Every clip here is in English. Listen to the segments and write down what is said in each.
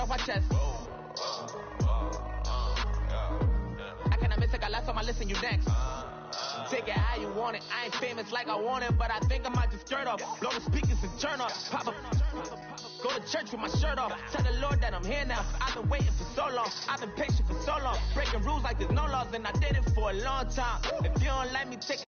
off my chest. I cannot miss it, got last on my list and you next. Take it how you want it. I ain't famous like I want it, but I think I might just skirt off. Blow the speakers and turn off. Pop up. Go to church with my shirt off. Tell the Lord that I'm here now. I've been waiting for so long. I've been patient for so long. Breaking rules like there's no laws, and I did it for a long time. If you don't let me take it.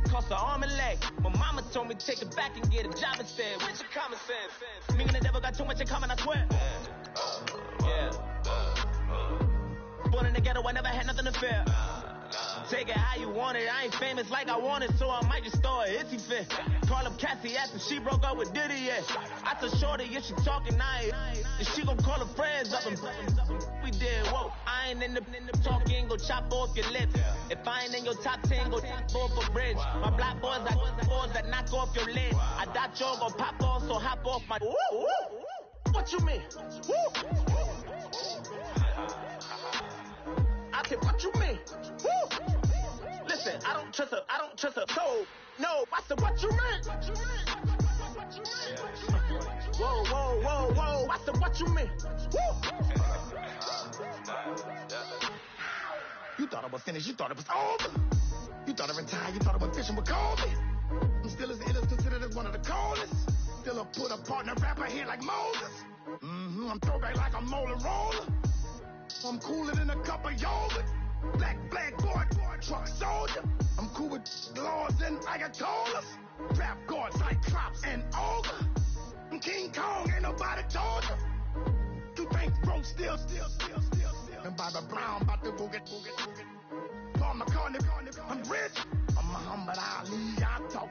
Cost an arm and leg. My mama told me take it back and get a job instead. Where's your common sense? Me and the devil got too much in common, I swear. Yeah. Born in the ghetto, I never had nothing to fear. Take it how you want it. I ain't famous like I want it, so I might just throw a hissy fit. Call up Cassie after she broke up with Diddy, yeah. I told Shorty, yeah, she talking nice. And she gon' call her friends up and we did, whoa. I ain't in the talking, go chop off your lips. If I ain't in your top 10, go top 4 for bridge. My black boys got boys that knock off your lid. I thought y'all gon' pop off, so hop off my. What you mean? I said, what you mean? Listen, I don't trust her, so, no, I said, what you mean? Whoa, I said, what you mean? You thought I was finished, you thought it was over. You thought I retired, you thought I was fishing with Kobe. I'm still as ill as considered as one of the coldest. Still a put a partner rapper here like Moses. I'm throwback like a molar roller. I'm cooler than a cup of yogurt. Black boy, truck soldier. I'm cool with lords and ayatollahs. Rap gods like Cyclops and Ogre. I'm King Kong, ain't nobody told you. You think Bro still. And Bobby Brown about to go get. Paul McCartney, I'm rich. I'm Muhammad Ali, I talk.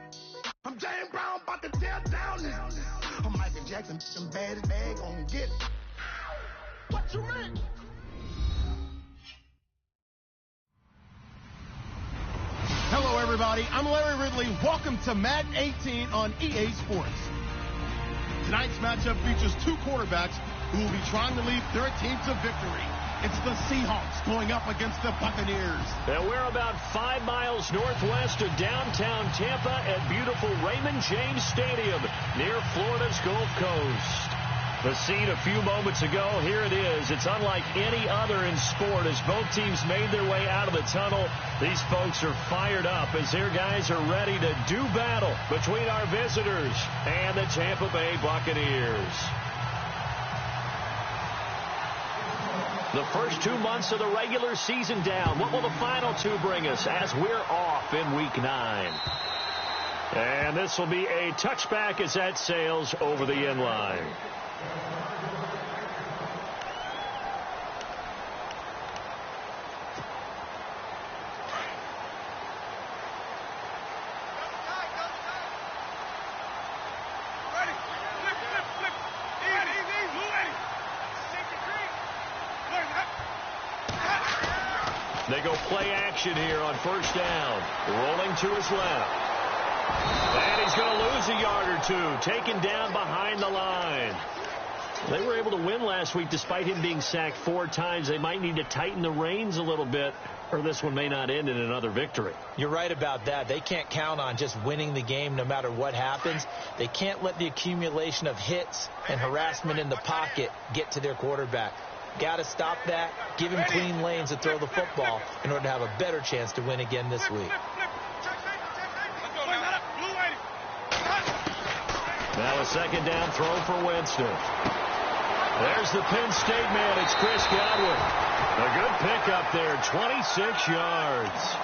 I'm James Brown, about to tear down now. I'm Michael Jackson, some bad gon' get it. What you mean? Hello, everybody. I'm Larry Ridley. Welcome to Madden 18 on EA Sports. Tonight's matchup features two quarterbacks who will be trying to lead their team to victory. It's the Seahawks going up against the Buccaneers. And we're about 5 miles northwest of downtown Tampa at beautiful Raymond James Stadium near Florida's Gulf Coast. The scene a few moments ago, here it is. It's unlike any other in sport as both teams made their way out of the tunnel. These folks are fired up as their guys are ready to do battle between our visitors and the Tampa Bay Buccaneers. The first 2 months of the regular season down. What will the final 2 bring us as we're off in Week 9? And this will be a touchback as that sails over the end line. They go play action here on first down. Rolling to his left. And he's going to lose a yard or 2. Taken down behind the line. They were able to win last week despite him being sacked 4 times. They might need to tighten the reins a little bit, or this one may not end in another victory. You're right about that. They can't count on just winning the game no matter what happens. They can't let the accumulation of hits and harassment in the pocket get to their quarterback. Got to stop that, give him clean lanes to throw the football in order to have a better chance to win again this week. Now a second down throw for Winston. There's the Penn State man. It's Chris Godwin. A good pickup there, 26 yards.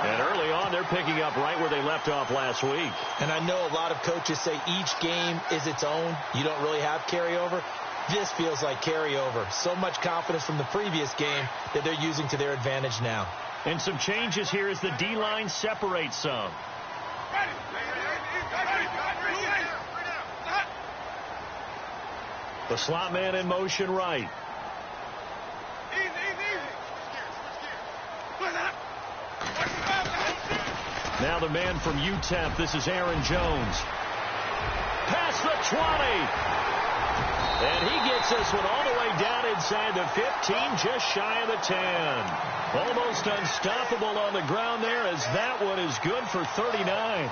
And early on, they're picking up right where they left off last week. And I know a lot of coaches say each game is its own. You don't really have carryover. This feels like carryover. So much confidence from the previous game that they're using to their advantage now. And some changes here as the D-line separates some. The slot man in motion right. Now the man from UTEP, this is Aaron Jones. Past the 20. And he gets this one all the way down inside the 15, just shy of the 10. Almost unstoppable on the ground there, as that one is good for 39.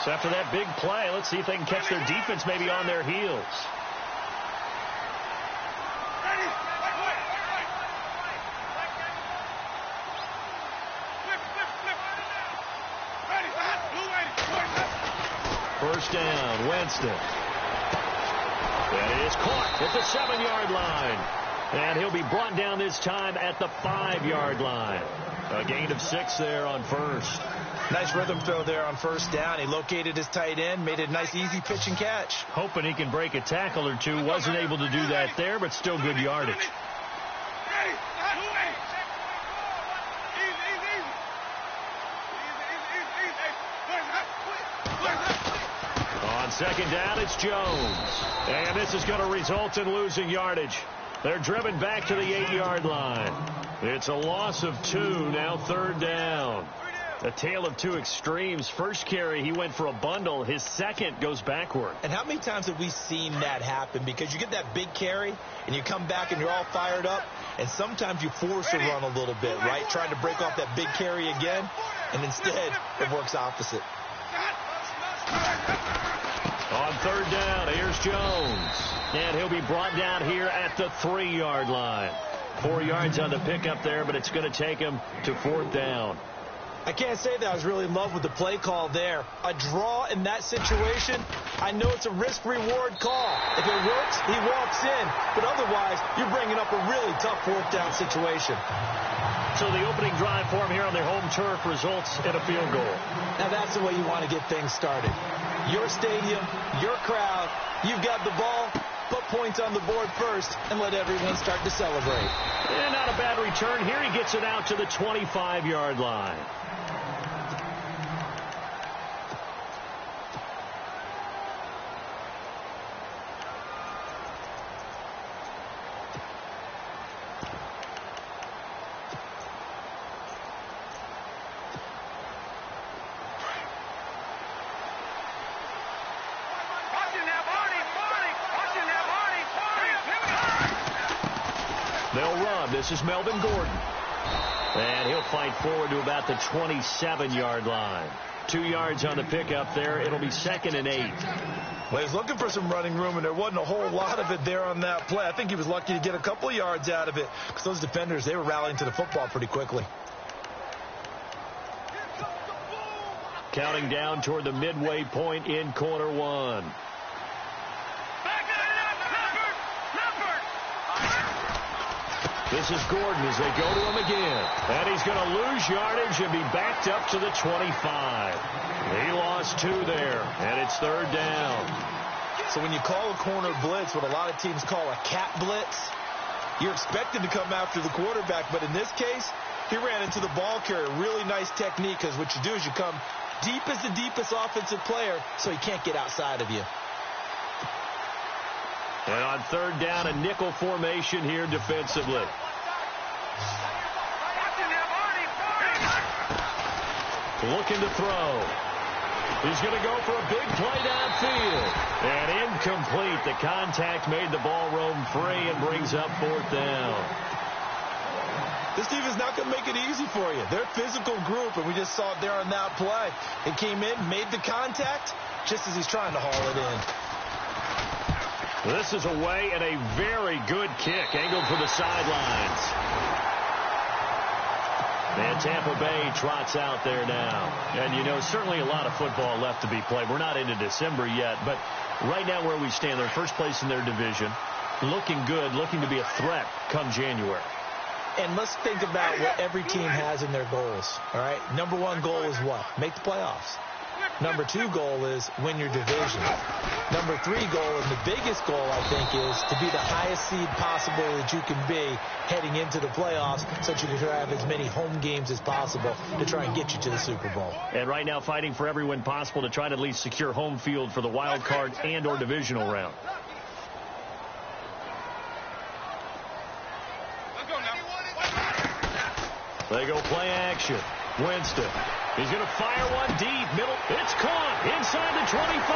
So after that big play, let's see if they can catch their defense maybe on their heels. First down, Winston. That is caught at the 7-yard line. And he'll be brought down this time at the 5-yard line. A gain of 6 there on first. Nice rhythm throw there on first down. He located his tight end, made it a nice, easy pitch and catch. Hoping he can break a tackle or two. Wasn't able to do that there, but still good yardage. On second down, it's Jones. And this is going to result in losing yardage. They're driven back to the 8-yard line. It's a loss of 2, now third down. A tale of two extremes. First carry, he went for a bundle. His second goes backward. And how many times have we seen that happen? Because you get that big carry, and you come back and you're all fired up, and sometimes you force a run a little bit, right? Trying to break off that big carry again, and instead it works opposite. On third down, here's Jones. And he'll be brought down here at the 3-yard line. 4 yards on the pickup there, but it's going to take him to fourth down. I can't say that I was really in love with the play call there. A draw in that situation, I know it's a risk-reward call. If it works, he walks in. But otherwise, you're bringing up a really tough fourth down situation. So the opening drive for him here on their home turf results in a field goal. Now that's the way you want to get things started. Your stadium, your crowd, you've got the ball, put points on the board first, and let everyone start to celebrate. And not a bad return here. He gets it out to the 25-yard line. They'll run. This is Melvin Gordon. And he'll fight forward to about the 27-yard line. 2 yards on the pickup there. It'll be 2nd and 8. Well, he's looking for some running room, and there wasn't a whole lot of it there on that play. I think he was lucky to get a couple of yards out of it because those defenders, they were rallying to the football pretty quickly. Counting down toward the midway point in quarter one. This is Gordon as they go to him again. And he's going to lose yardage and be backed up to the 25. He lost 2 there, and it's third down. So when you call a corner blitz, what a lot of teams call a cat blitz, you're expected to come after the quarterback. But in this case, he ran into the ball carrier. Really nice technique, because what you do is you come deep as the deepest offensive player so he can't get outside of you. And on third down, a nickel formation here defensively. Looking to throw. He's going to go for a big play downfield. And incomplete. The contact made the ball roam free and brings up fourth down. This team is not going to make it easy for you. They're a physical group, and we just saw it there on that play. It came in, made the contact, just as he's trying to haul it in. This is away and a very good kick, angled for the sidelines. And Tampa Bay trots out there now. And, you know, certainly a lot of football left to be played. We're not into December yet, but right now where we stand, they're first place in their division, looking good, looking to be a threat come January. And let's think about what every team has in their goals, all right? Number one goal is what? Make the playoffs. Number two goal is win your division. Number three goal, and the biggest goal, I think, is to be the highest seed possible that you can be heading into the playoffs so that you can have as many home games as possible to try and get you to the Super Bowl. And right now fighting for every win possible to try to at least secure home field for the wild card and or divisional round. They go play action. Winston. He's going to fire one deep. Middle. It's caught inside the 25.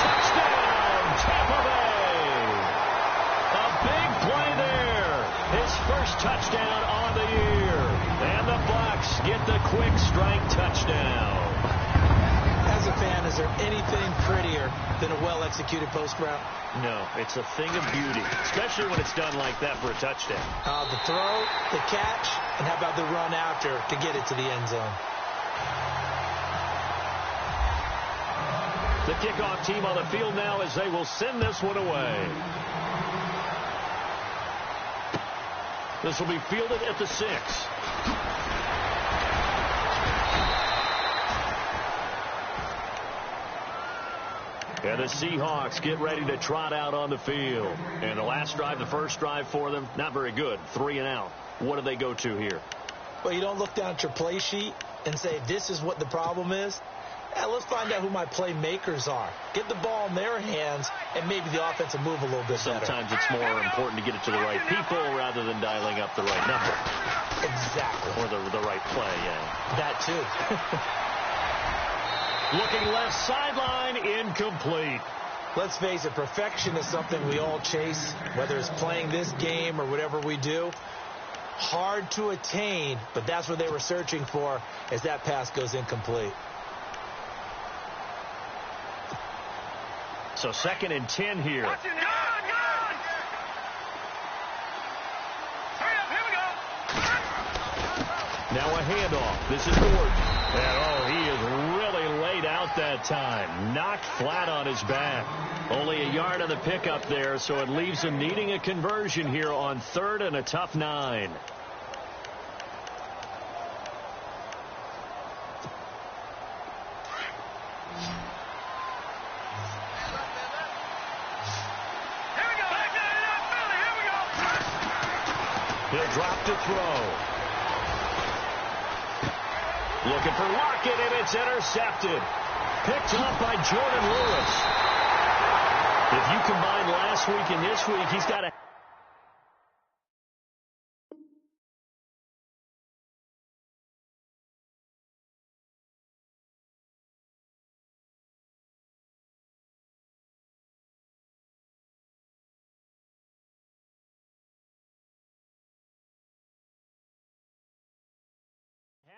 Touchdown, Tampa Bay. A big play there. His first touchdown on the year. And the Bucs get the quick strike touchdown. As a fan, is there anything prettier than a well-executed post route? No, it's a thing of beauty, especially when it's done like that for a touchdown. The throw, the catch, and how about the run after to get it to the end zone? The kickoff team on the field now as they will send this one away. This will be fielded at the 6. And the Seahawks get ready to trot out on the field. And the last drive, the first drive for them, not very good. 3 and out. What do they go to here? Well, you don't look down at your play sheet and say, this is what the problem is. Let's find out who my playmakers are. Get the ball in their hands, and maybe the offense will move a little bit better. Sometimes it's more important to get it to the right people rather than dialing up the right number. Exactly. Or the right play, yeah. That, too. Looking left sideline, incomplete. Let's face it, perfection is something we all chase, whether it's playing this game or whatever we do. Hard to attain, but that's what they were searching for as that pass goes incomplete. So 2nd and 10 here. Now a handoff. This is Gordon. And, he is really laid out that time. Knocked flat on his back. Only a yard on the pickup there, so it leaves him needing a conversion here on 3rd and a tough 9. He'll drop to throw. Looking for Lockett, and it's intercepted. Picked up by Jordan Lewis. If you combine last week and this week, he's got a...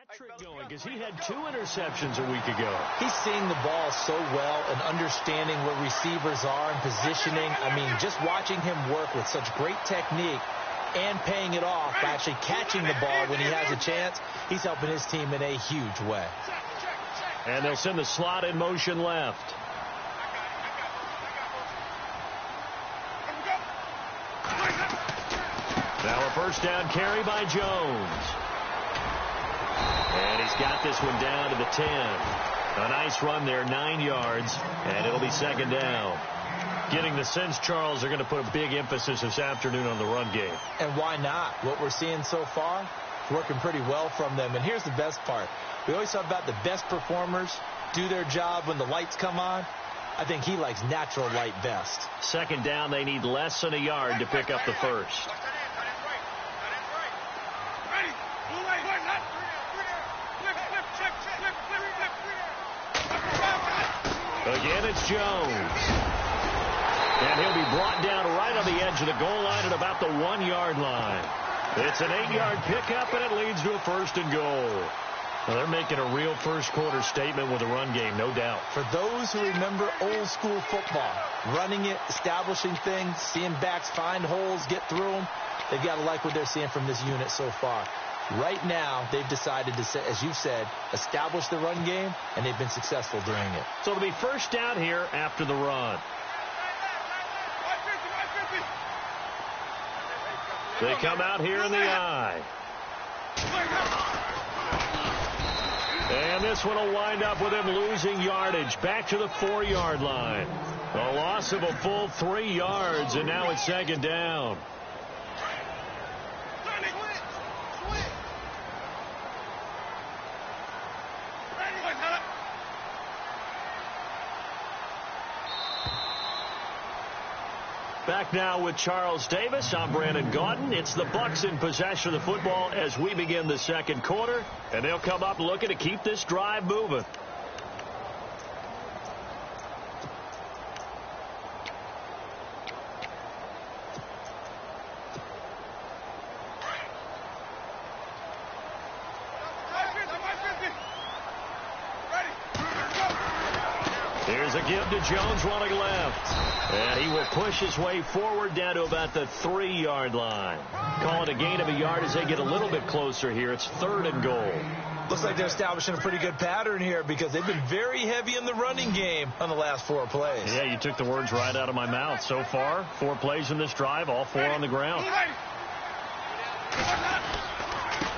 Hat-trick going because he had 2 interceptions a week ago. He's seeing the ball so well and understanding where receivers are and positioning. I mean, just watching him work with such great technique and paying it off by actually catching the ball when he has a chance, he's helping his team in a huge way. And they'll send the slot in motion left. Now a first down carry by Jones. And he's got this one down to the 10. A nice run there, 9 yards, and it'll be 2nd down. Getting the sense, Charles, they're going to put a big emphasis this afternoon on the run game. And why not? What we're seeing so far is working pretty well from them. And here's the best part. We always talk about the best performers do their job when the lights come on. I think he likes natural light best. 2nd down, they need less than a yard to pick up the first. Again, it's Jones. And he'll be brought down right on the edge of the goal line at about the 1-yard line. It's an 8-yard pickup, and it leads to a 1st and goal. Well, they're making a real first-quarter statement with a run game, no doubt. For those who remember old-school football, running it, establishing things, seeing backs find holes, get through them, they've got to like what they're seeing from this unit so far. Right now, they've decided to, as you said, establish the run game, and they've been successful doing it. So it'll be first down here after the run. They come out here in the I. And this one will wind up with him losing yardage back to the 4-yard line. A loss of a full 3 yards, and now it's second down. Back now with Charles Davis. I'm Brandon Gaudin. It's the Bucs in possession of the football as we begin the second quarter. And they'll come up looking to keep this drive moving. Here's a give to Jones running left. And he will push his way forward down to about the 3-yard line. Call it a gain of a yard as they get a little bit closer here. It's 3rd and goal. Looks like they're establishing a pretty good pattern here because they've been very heavy in the running game on the last 4 plays. Yeah, you took the words right out of my mouth. So far, 4 plays in this drive, all 4 on the ground.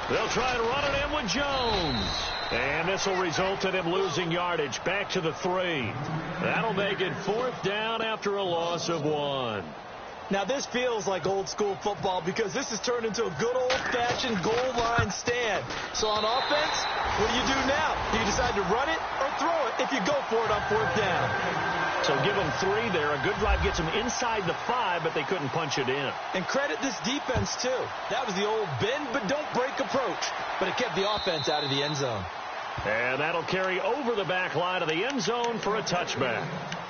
They'll try and run it in with Jones. And this will result in him losing yardage back to the 3. That'll make it 4th down after a loss of 1. Now, this feels like old-school football because this has turned into a good old-fashioned goal line stand. So on offense, what do you do now? Do you decide to run it or throw it if you go for it on 4th down? So give them 3 there. A good drive gets them inside the 5, but they couldn't punch it in. And credit this defense, too. That was the old bend but don't break approach. But it kept the offense out of the end zone. And that'll carry over the back line of the end zone for a touchback.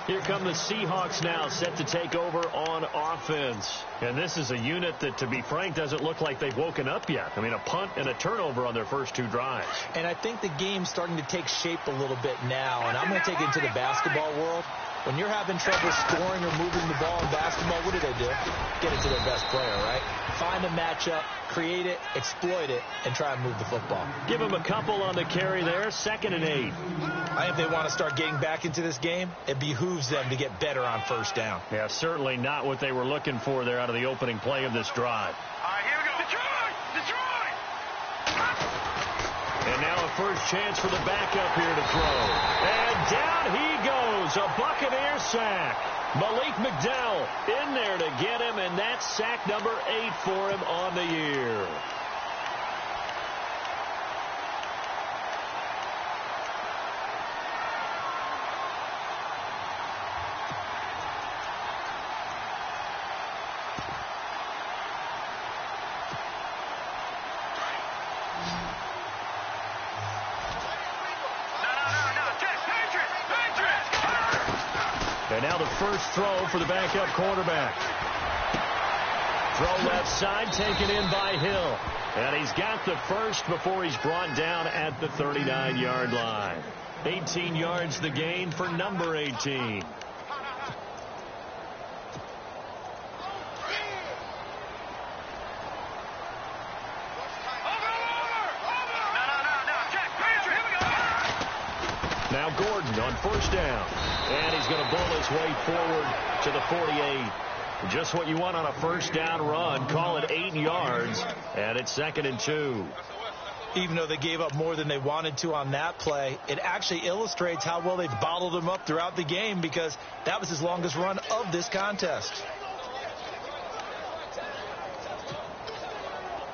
Here come the Seahawks now, set to take over on offense. And this is a unit that, to be frank, doesn't look like they've woken up yet. I mean, a punt and a turnover on their first 2 drives. And I think the game's starting to take shape a little bit now. And I'm going to take it into the basketball world. When you're having trouble scoring or moving the ball in basketball, what do? Get it to their best player, right? Find a matchup, create it, exploit it, and try and move the football. Give them a couple on the carry there, 2nd and 8. I think they want to start getting back into this game. It behooves them to get better on 1st down. Yeah, certainly not what they were looking for there out of the opening play of this drive. All right, here we go. Detroit! And now a first chance for the backup here to throw. And down he goes, a Buccaneer sack. Malik McDowell in there to get him, and that's sack number 8 for him on the year. And now the first throw for the backup quarterback. Throw left side, taken in by Hill. And he's got the first before he's brought down at the 39-yard line. 18 yards the gain for number 18. Now Gordon on 1st down. And he's going to bull his way forward to the 48. Just what you want on a 1st down run. Call it 8 yards. And it's 2nd and 2. Even though they gave up more than they wanted to on that play, it actually illustrates how well they've bottled him up throughout the game because that was his longest run of this contest.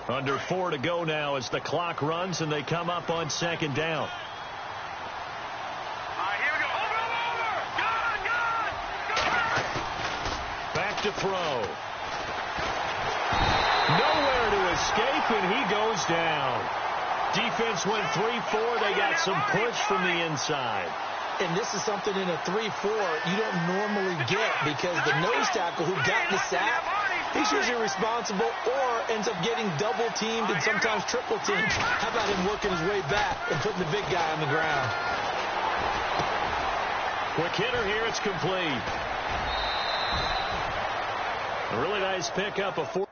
Under 4 to go now as the clock runs and they come up on 2nd down. To throw. Nowhere to escape, and he goes down. Defense went 3-4. They got some push from the inside. And this is something in a 3-4 you don't normally get because the nose tackle who got the sack, he's usually responsible or ends up getting double teamed and sometimes triple teamed. How about him working his way back and putting the big guy on the ground? Quick hitter here. It's complete. A really nice pickup of 4.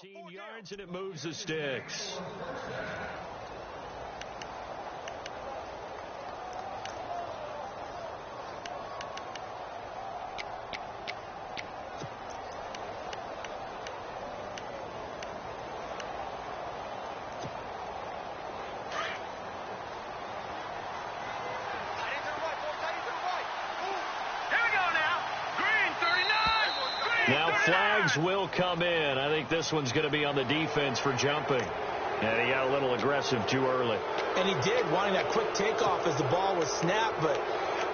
13 yards, and it moves the sticks. Now flags will come in. I think this one's going to be on the defense for jumping. And he got a little aggressive too early. And he did, wanting that quick takeoff as the ball was snapped. But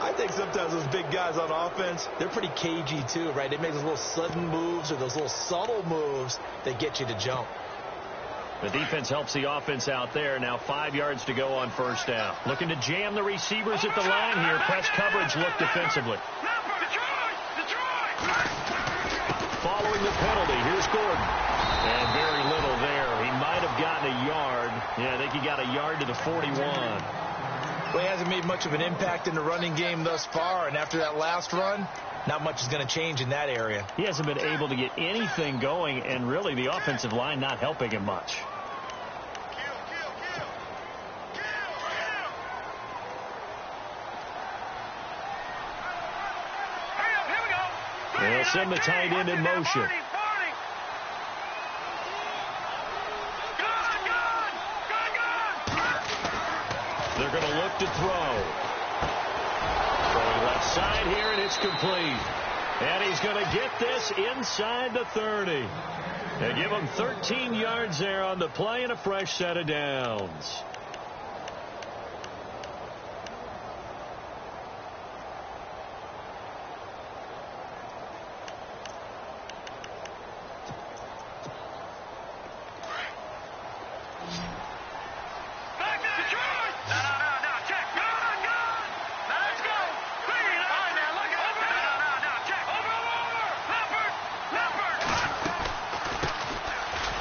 I think sometimes those big guys on offense, they're pretty cagey too, right? They make those little sudden moves or those little subtle moves that get you to jump. The defense helps the offense out there. Now 5 yards to go on first down. Looking to jam the receivers at the line here. Press coverage look defensively. Following the penalty, here's Gordon. And very little there. He might have gotten a yard. Yeah, I think he got a yard to the 41. Well, he hasn't made much of an impact in the running game thus far. And after that last run, not much is going to change in that area. He hasn't been able to get anything going, and really the offensive line not helping him much. They'll send the tight end in motion. They're going to look to throw. Throwing left side here, and it's complete. And he's going to get this inside the 30. They give him 13 yards there on the play and a fresh set of downs.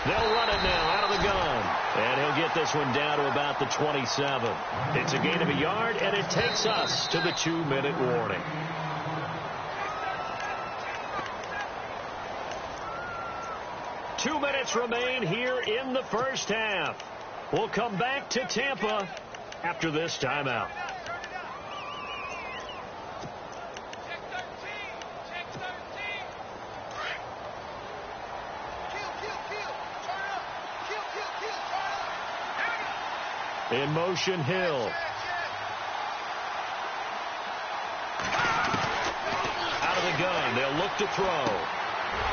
They'll run it now out of the gun. And he'll get this one down to about the 27. It's a gain of a yard, and it takes us to the 2-minute warning. Two minutes remain here in the first half. We'll come back to Tampa after this timeout. In motion, Hill. Out of the gun, they'll look to throw.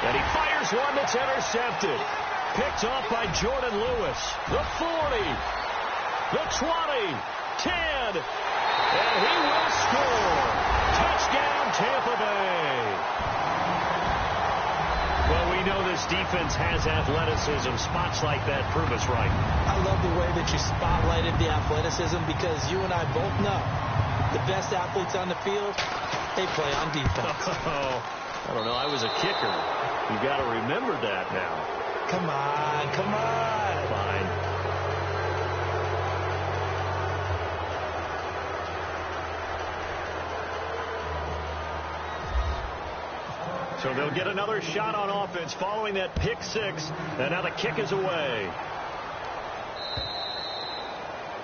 And he fires one that's intercepted. Picked off by Jordan Lewis. The 40. The 20. 10. And he will score. Touchdown, Tampa Bay. Well, we know this defense has athleticism. Spots like that prove us right. I love the way that you spotlighted the athleticism because you and I both know the best athletes on the field, they play on defense. Oh, I don't know. I was a kicker. You've got to remember that now. Come on, come on. Fine. So they'll get another shot on offense following that pick six. And now the kick is away.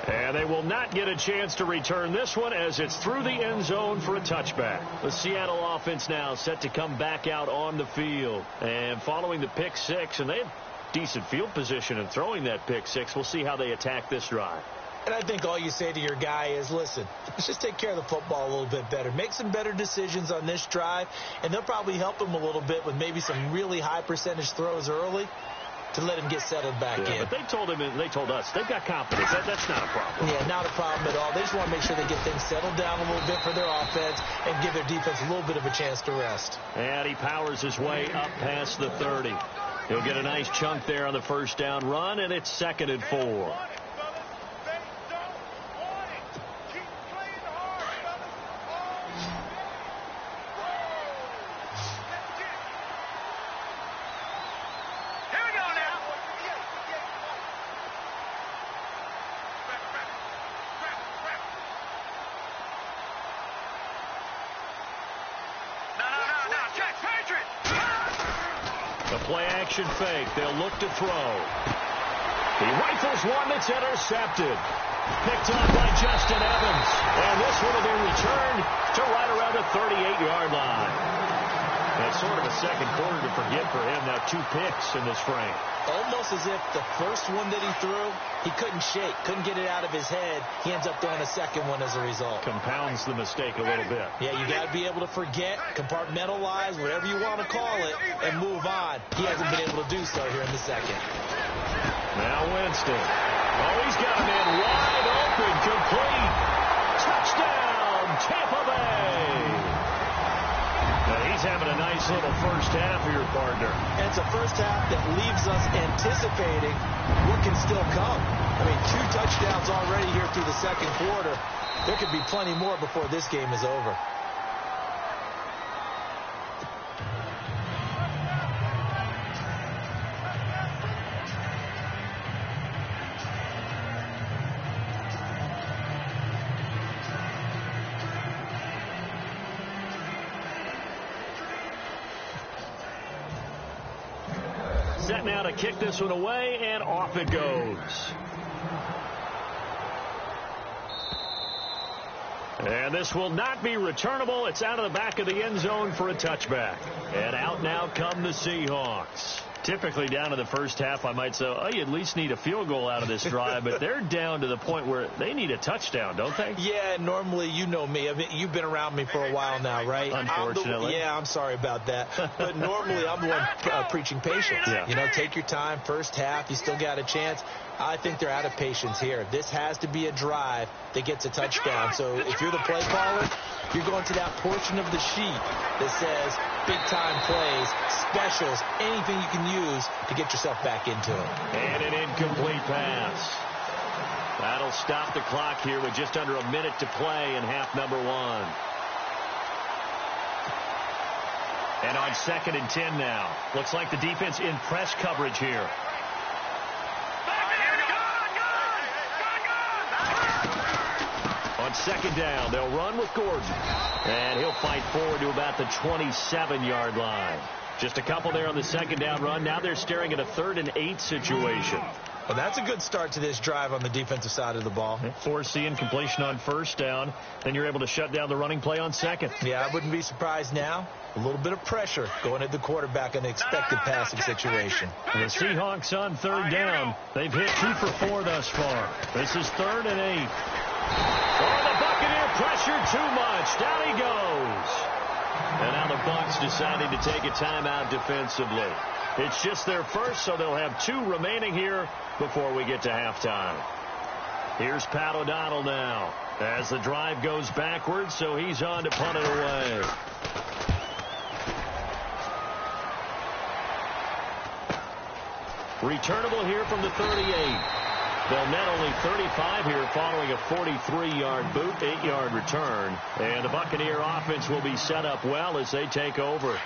And they will not get a chance to return this one as it's through the end zone for a touchback. The Seattle offense now set to come back out on the field. And following the pick six, and they have decent field position in throwing that pick six. We'll see how they attack this drive. And I think all you say to your guy is, listen, let's just take care of the football a little bit better. Make some better decisions on this drive, and they'll probably help him a little bit with maybe some really high percentage throws early to let him get settled back in. But they told us, they've got confidence. That's not a problem. Yeah, not a problem at all. They just want to make sure they get things settled down a little bit for their offense and give their defense a little bit of a chance to rest. And he powers his way up past the 30. He'll get a nice chunk there on the first down run, and it's 2nd and 4. The play-action fake. They'll look to throw. He rifles one that's intercepted. Picked up by Justin Evans. And this would have been returned to right around the 38-yard line. That's sort of a second quarter to forget for him. Now 2 picks in this frame. Almost as if the first one that he threw, he couldn't shake, couldn't get it out of his head. He ends up throwing a second one as a result. Compounds the mistake a little bit. Yeah, you got to be able to forget, compartmentalize, whatever you want to call it, and move on. He hasn't been able to do so here in the second. Now Winston. Oh, he's got him in wide open, complete. Touchdown, Tampa Bay. Now he's having a nice little first half here, partner. And it's a first half that leaves us anticipating what can still come. I mean, 2 touchdowns already here through the second quarter. There could be plenty more before this game is over. Set now to kick this one away, and off it goes. And this will not be returnable. It's out of the back of the end zone for a touchback. And out now come the Seahawks. Typically down to the first half, I might say, oh, you at least need a field goal out of this drive. But they're down to the point where they need a touchdown, don't they? Yeah, normally, you know me. I mean, you've been around me for a while now, right? Unfortunately. I'm sorry about that. But normally, I'm the one preaching patience. Yeah. You know, take your time. First half, you still got a chance. I think they're out of patience here. This has to be a drive that gets a touchdown. So if you're the play caller, you're going to that portion of the sheet that says big-time plays, specials, anything you can use to get yourself back into it. And an incomplete pass. That'll stop the clock here with just under a minute to play in half number 1. And on 2nd and 10 now. Looks like the defense in press coverage here. On 2nd down, they'll run with Gordon. And he'll fight forward to about the 27-yard line. Just a couple there on the 2nd down run. Now they're staring at a 3rd and 8 situation. Well, that's a good start to this drive on the defensive side of the ball. Forcing completion on 1st down. Then you're able to shut down the running play on 2nd. Yeah, I wouldn't be surprised now. A little bit of pressure going at the quarterback in an expected passing situation. And the Seahawks on 3rd down. They've hit 2 for 4 thus far. This is 3rd and 8. Oh, the Buccaneer pressure too much. Down he goes. And now the Bucs deciding to take a timeout defensively. It's just their first, so they'll have 2 remaining here before we get to halftime. Here's Pat O'Donnell now as the drive goes backwards, so he's on to punt it away. Returnable here from the 38. They'll net only 35 here following a 43-yard boot, 8-yard return. And the Buccaneer offense will be set up well as they take over.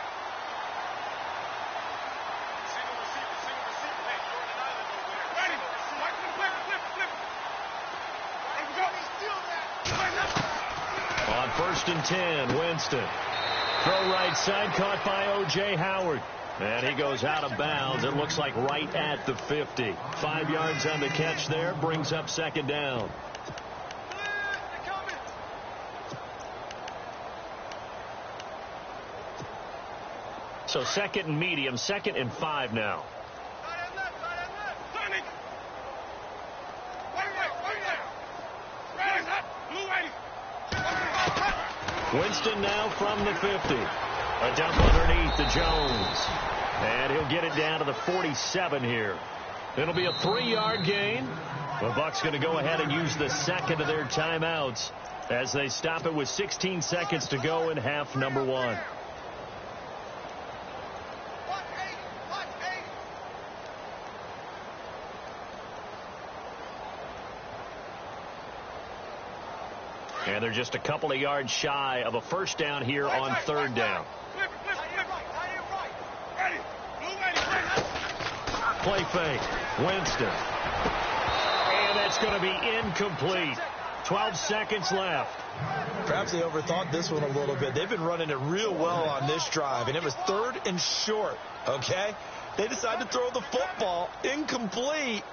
On 1st and 10, Winston. Throw right side, caught by O.J. Howard. And he goes out of bounds. It looks like right at the 50. 5 yards on the catch there. Brings up 2nd down. So 2nd and medium. 2nd and 5 now. Winston now from the 50. A dump underneath to Jones. And he'll get it down to the 47 here. It'll be a 3-yard gain. The Bucs going to go ahead and use the 2nd of their timeouts as they stop it with 16 seconds to go in half number 1. And they're just a couple of yards shy of a first down here on 3rd down. Play fake. Winston. And that's going to be incomplete. 12 seconds left. Perhaps they overthought this one a little bit. They've been running it real well on this drive, and it was 3rd and short, okay? They decided to throw the football incomplete.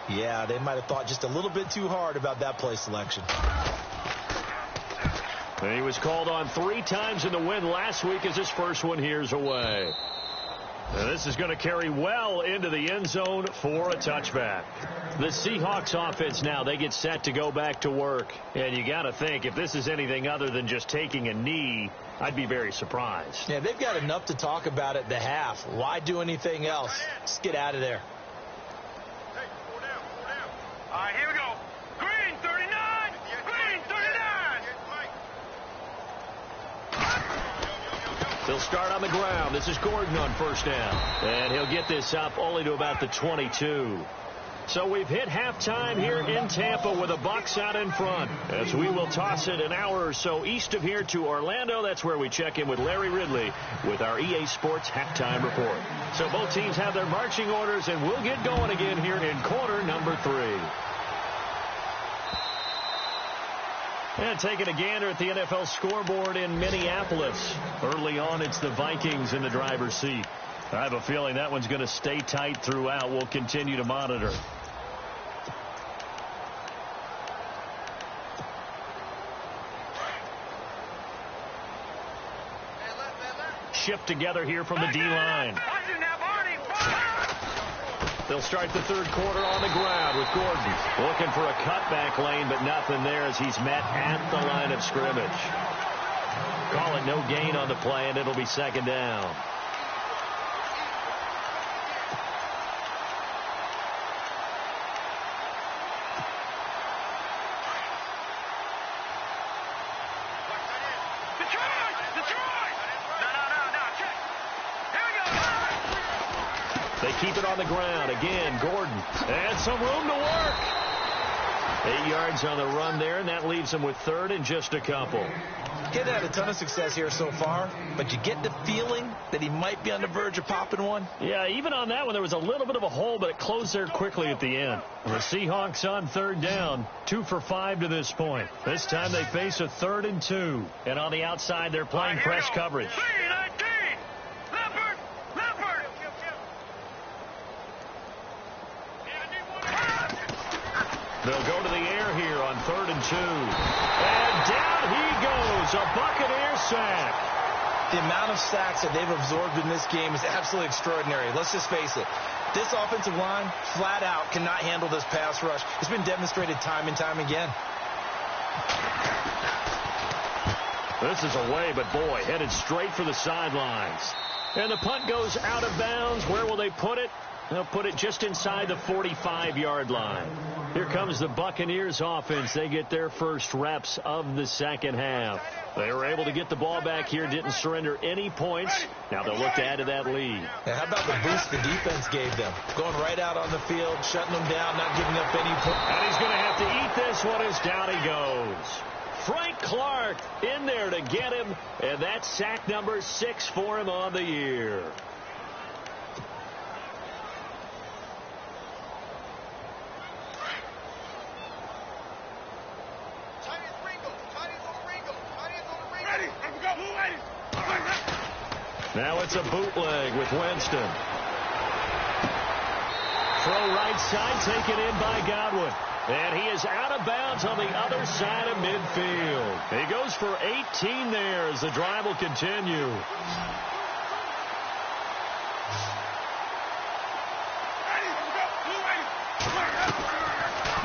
Yeah, they might have thought just a little bit too hard about that play selection. He was called on 3 times in the win last week as his first one here's away. Now this is going to carry well into the end zone for a touchback. The Seahawks offense now, they get set to go back to work. And you got to think, if this is anything other than just taking a knee, I'd be very surprised. Yeah, they've got enough to talk about at the half. Why do anything else? Just get out of there. Hey, 4 down, 4 down. All right, here we go. Green, 39. Green, 39. They'll start on the ground. This is Gordon on first down. And he'll get this up only to about the 22. So we've hit halftime here in Tampa with the Bucs out in front. As we will toss it an hour or so east of here to Orlando. That's where we check in with Larry Ridley with our EA Sports halftime report. So both teams have their marching orders, and we'll get going again here in quarter number 3. And taking a gander at the NFL scoreboard in Minneapolis. Early on, it's the Vikings in the driver's seat. I have a feeling that one's going to stay tight throughout. We'll continue to monitor. Shift together here from the D-line. They'll start the third quarter on the ground with Gordon looking for a cutback lane, but nothing there as he's met at the line of scrimmage. Call it no gain on the play, and it'll be second down. Keep it on the ground. Again, Gordon. And some room to work. 8 yards on the run there, and that leaves him with third and just a couple. He's had a ton of success here so far, but you get the feeling that he might be on the verge of popping one. Yeah, even on that one, there was a little bit of a hole, but it closed there quickly at the end. The Seahawks on third down, 2 for 5 to this point. This time they face a 3rd and 2. And on the outside, they're playing press coverage. They'll go to the air here on 3rd and 2. And down he goes, a Buccaneer sack. The amount of sacks that they've absorbed in this game is absolutely extraordinary. Let's just face it. This offensive line, flat out, cannot handle this pass rush. It's been demonstrated time and time again. This is away, but boy, headed straight for the sidelines. And the punt goes out of bounds. Where will they put it? They'll put it just inside the 45-yard line. Here comes the Buccaneers offense. They get their first reps of the second half. They were able to get the ball back here, didn't surrender any points. Now they'll look to add to that lead. Now, how about the boost the defense gave them? Going right out on the field, shutting them down, not giving up any points. And he's going to have to eat this one as down he goes. Frank Clark in there to get him, and that's sack number 6 for him on the year. Now it's a bootleg with Winston. Throw right side, taken in by Godwin. And he is out of bounds on the other side of midfield. He goes for 18 there as the drive will continue.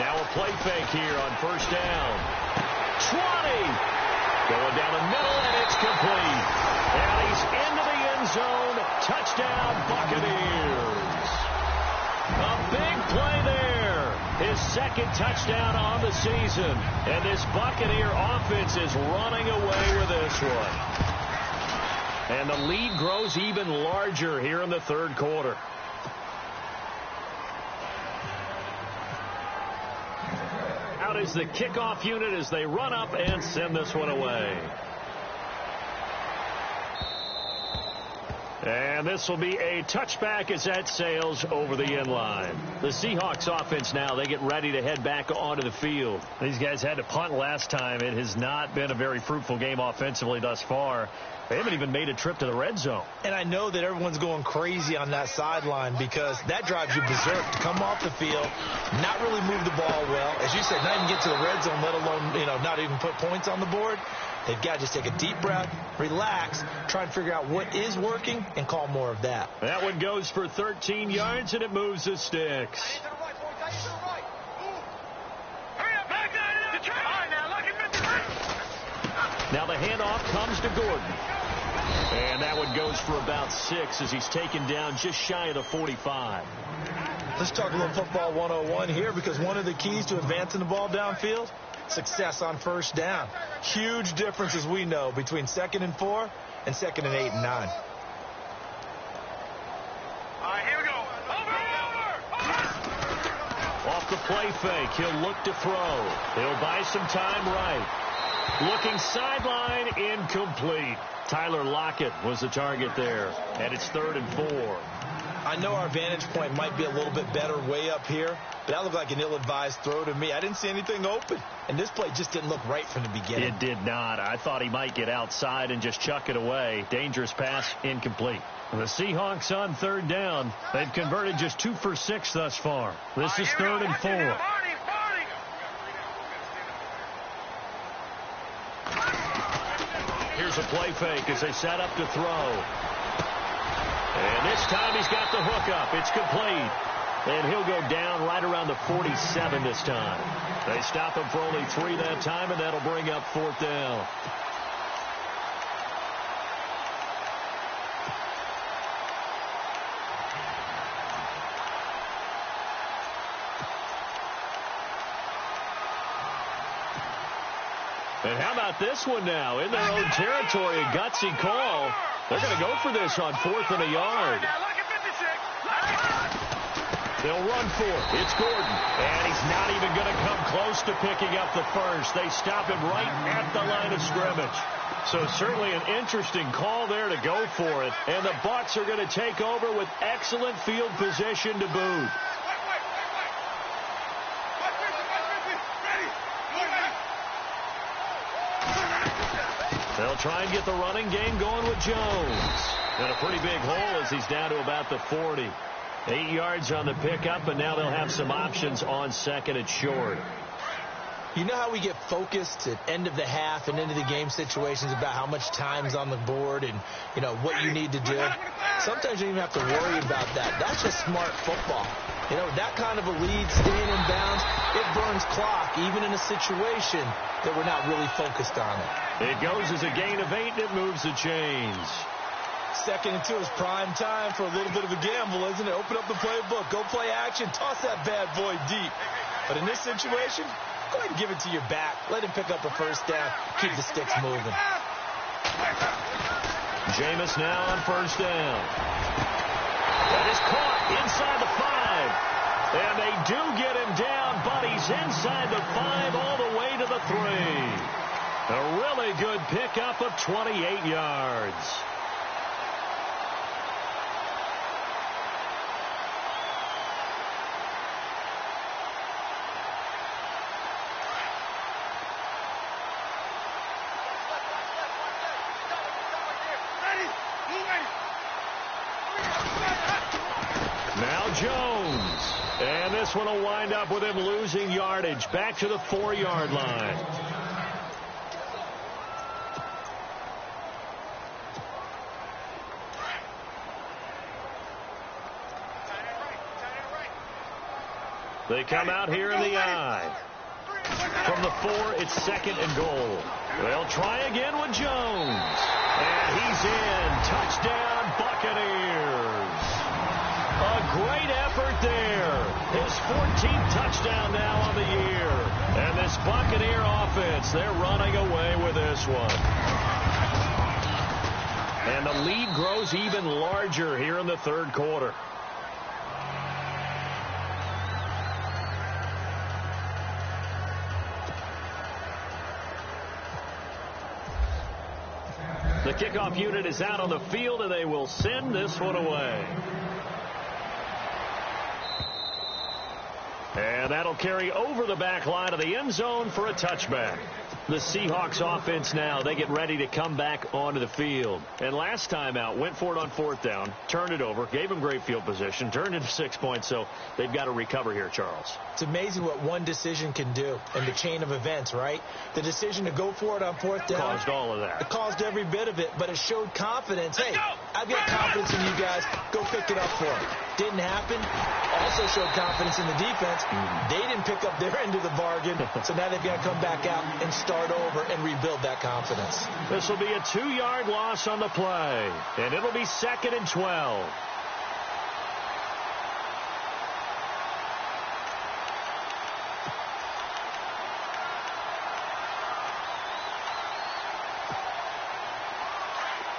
Now a play fake here on first down. 20. Going down the middle, and it's complete. And he's into the end zone. Touchdown, Buccaneers. A big play there. His second touchdown on the season. And this Buccaneer offense is running away with this one. And the lead grows even larger here in the third quarter. Out is the kickoff unit as they run up and send this one away. And this will be a touchback as that sails over the end line. The Seahawks offense now, they get ready to head back onto the field. These guys had to punt last time. It has not been a very fruitful game offensively thus far. They haven't even made a trip to the red zone. And I know that everyone's going crazy on that sideline because that drives you berserk to come off the field, not really move the ball well. As you said, not even get to the red zone, let alone, not even put points on the board. They've got to just take a deep breath, relax, try and figure out what is working, and call more of that. That one goes for 13 yards, and it moves the sticks. Now the handoff comes to Gordon. And that one goes for about 6 as he's taken down just shy of the 45. Let's talk a little football 101 here, because one of the keys to advancing the ball downfield, success on first down. Huge difference, as we know, between 2nd and 4 and 2nd and 8 and 9. All right, here we go. Over! Off the play fake, he'll look to throw. He'll buy some time right. Looking sideline, incomplete. Tyler Lockett was the target there, and it's 3rd and 4. I know our vantage point might be a little bit better way up here, but that looked like an ill-advised throw to me. I didn't see anything open, and this play just didn't look right from the beginning. It did not. I thought he might get outside and just chuck it away. Dangerous pass, incomplete. The Seahawks on 3rd down. They've converted just 2 for 6 thus far. This is 3rd and 4. Here's a play fake as they set up to throw. And this time he's got the hook up. It's complete. And he'll go down right around the 47 this time. They stop him for only 3 that time, and that'll bring up 4th down. And how about this one now? In their own territory, a gutsy call. They're going to go for this on 4th and a yard. They'll run for it. It's Gordon. And he's not even going to come close to picking up the first. They stop him right at the line of scrimmage. So certainly an interesting call there to go for it. And the Bucs are going to take over with excellent field position to boot. They'll try and get the running game going with Jones. And a pretty big hole as he's down to about the 40. 8 yards on the pickup, and now they'll have some options on 2nd and short. You know how we get focused at end of the half and into the game situations about how much time's on the board and, what you need to do? Sometimes you don't even have to worry about that. That's just smart football. That kind of a lead, staying in bounds, it burns clock, even in a situation that we're not really focused on it. It goes as a gain of 8, and it moves the chains. 2nd and 2 is prime time for a little bit of a gamble, isn't it? Open up the playbook, go play action, toss that bad boy deep. But in this situation, go ahead and give it to your back. Let him pick up a first down, keep the sticks moving. Jameis now on 1st down. That is caught inside the 5. And they do get him down, but he's inside the 5 all the way to the 3. A really good pickup of 28 yards. Now Jones. And this one will wind up with him losing yardage back to the 4-yard line. They come out here in the I. From the 4, it's 2nd and goal. They'll try again with Jones. And he's in. Touchdown, Buccaneers. A great effort there. His 14th touchdown now on the year. And this Buccaneer offense, they're running away with this one. And the lead grows even larger here in the 3rd quarter. The Kickoff unit is out on the field, and they will send this one away. And that'll carry over the back line of the end zone for a touchback. The Seahawks offense now, they get ready to come back onto the field. And last time out, went for it on 4th down, turned it over, gave them great field position, turned into 6 points, so they've got to recover here, Charles. It's amazing what one decision can do in the chain of events, right? The decision to go for it on 4th down. Caused all of that. It caused every bit of it, but it showed confidence. Hey, I've got confidence in you guys. Go pick it up for it. Didn't happen. Also showed confidence in the defense. They didn't pick up their end of the bargain, so now they've got to come back out and start over and rebuild that confidence. This will be a 2-yard loss on the play, and it'll be 2nd and 12.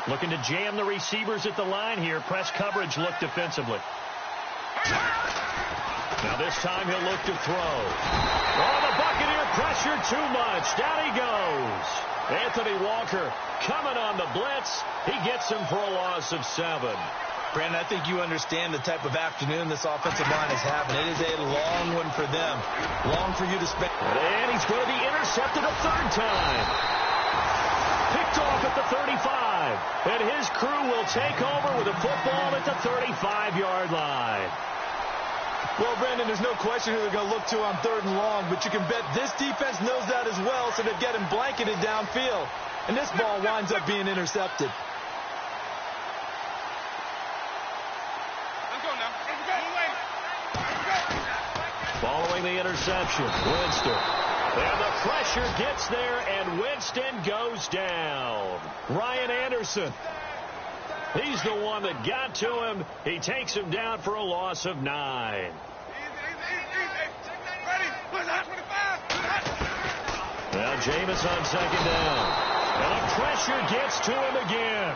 Looking to jam the receivers at the line here. Press coverage look defensively. Now this time he'll look to throw. Oh, the Buccaneer pressure too much. Down he goes. Anthony Walker coming on the blitz. He gets him for a loss of 7. Brandon, I think you understand the type of afternoon this offensive line is having. It is a long one for them. Long for you to spend. And he's going to be intercepted a 3rd time. Picked off at the 35. And his crew will take over with a football at the 35-yard line. Well, Brandon, there's no question who they're going to look to on 3rd and long, but you can bet this defense knows that as well, so they've got him blanketed downfield. And this ball winds up being intercepted. Following the interception, Winston. And the pressure gets there, and Winston goes down. Ryan Anderson. He's the one that got to him. He takes him down for a loss of 9. Now Jameis on 2nd down. And the pressure gets to him again.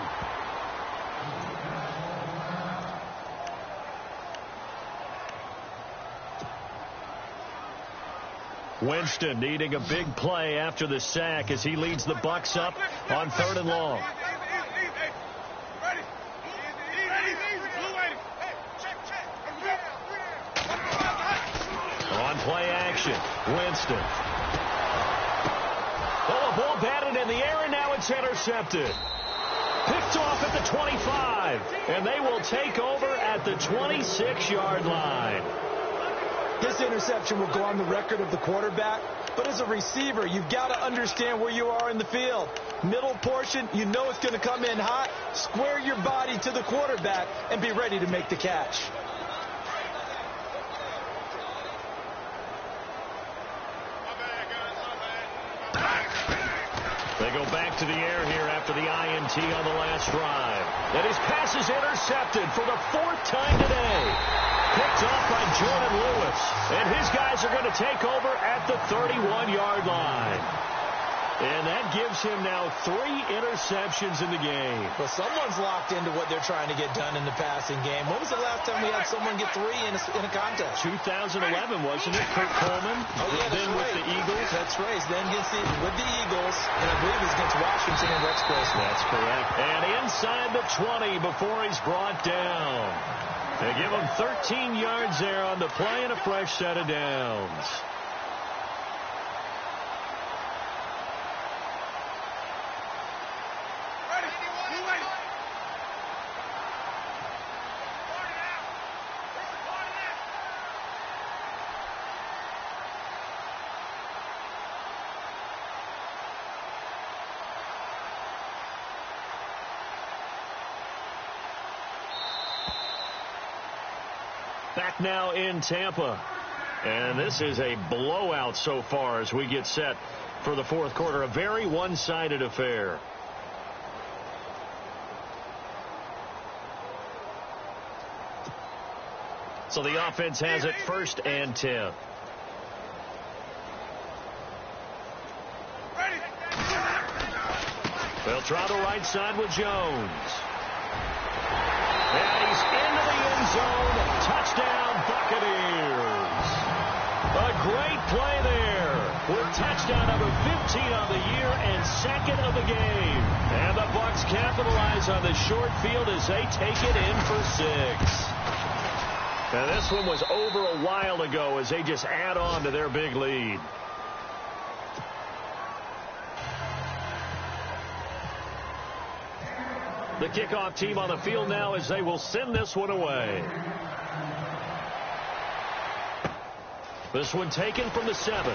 Winston needing a big play after the sack as he leads the Bucs up on 3rd and long. On play action, Winston. Oh, a ball batted in the air, and now it's intercepted. Picked off at the 25, and they will take over at the 26-yard line. This interception will go on the record of the quarterback, but as a receiver, you've got to understand where you are in the field. Middle portion, you know it's going to come in hot. Square your body to the quarterback and be ready to make the catch. They go back to the air here after the INT on the last drive. And his pass is intercepted for the 4th time today. Picked off by Jordan Lewis. And his guys are going to take over at the 31-yard line. And that gives him now 3 interceptions in the game. Well, someone's locked into what they're trying to get done in the passing game. When was the last time we had someone get 3 in a contest? 2011, wasn't it? Kurt Coleman. Oh, yeah, then right. with the Eagles. That's right. Then with the Eagles, and I believe it was against Washington and Rex Grossman. That's correct. And inside the 20 before he's brought down. They give him 13 yards there on the play and a fresh set of downs. Back now in Tampa. And this is a blowout so far as we get set for the 4th quarter. A very one-sided affair. So the offense has it 1st and 10. They'll try the right side with Jones. And he's into the end zone. Touchdown, Buccaneers. A great play there with touchdown number 17 on the year and second of the game. And the Bucks capitalize on the short field as they take it in for 6. And this one was over a while ago as they just add on to their big lead. The kickoff team on the field now as they will send this one away. This one taken from the 7.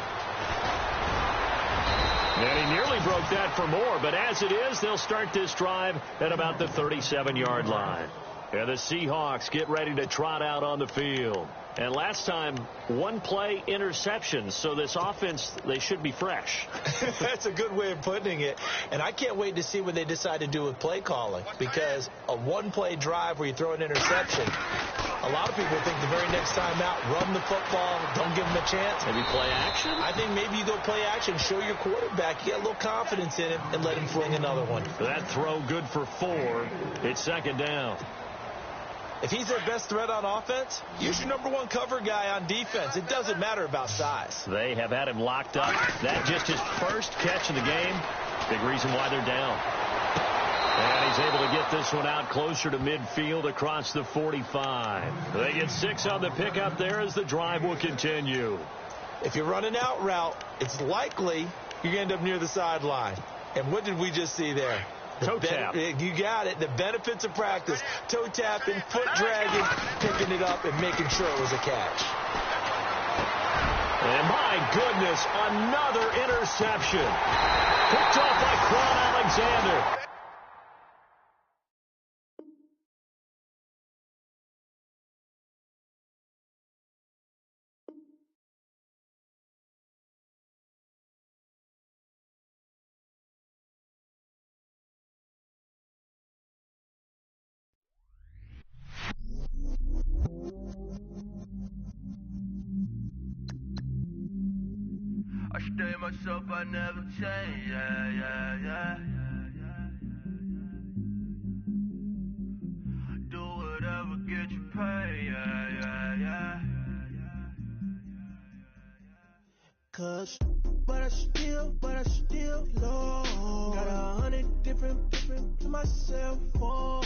And he nearly broke that for more, but as it is, they'll start this drive at about the 37-yard line. And the Seahawks get ready to trot out on the field. And last time, one play interception, so this offense, they should be fresh. That's a good way of putting it. And I can't wait to see what they decide to do with play calling, because a one-play drive where you throw an interception, a lot of people think the very next time out, run the football, don't give them a chance. Maybe play action? I think maybe you go play action, show your quarterback, get a little confidence in him, and let him fling another one. That throw good for 4. It's second down. If he's their best threat on offense, use your number 1 cover guy on defense. It doesn't matter about size. They have had him locked up. That just his first catch of the game. Big reason why they're down. And he's able to get this one out closer to midfield across the 45. They get 6 on the pickup there as the drive will continue. If you're running out route, it's likely you're going to end up near the sideline. And what did we just see there? Toe tap. You got it. The benefits of practice. Toe tapping, foot dragging, picking it up, and making sure it was a catch. And my goodness, another interception. Picked off by Quan Alexander. I stay myself, I never change, yeah. Do whatever, get you paid, yeah. Cause, but I still low. Got 100 different to my cell phone.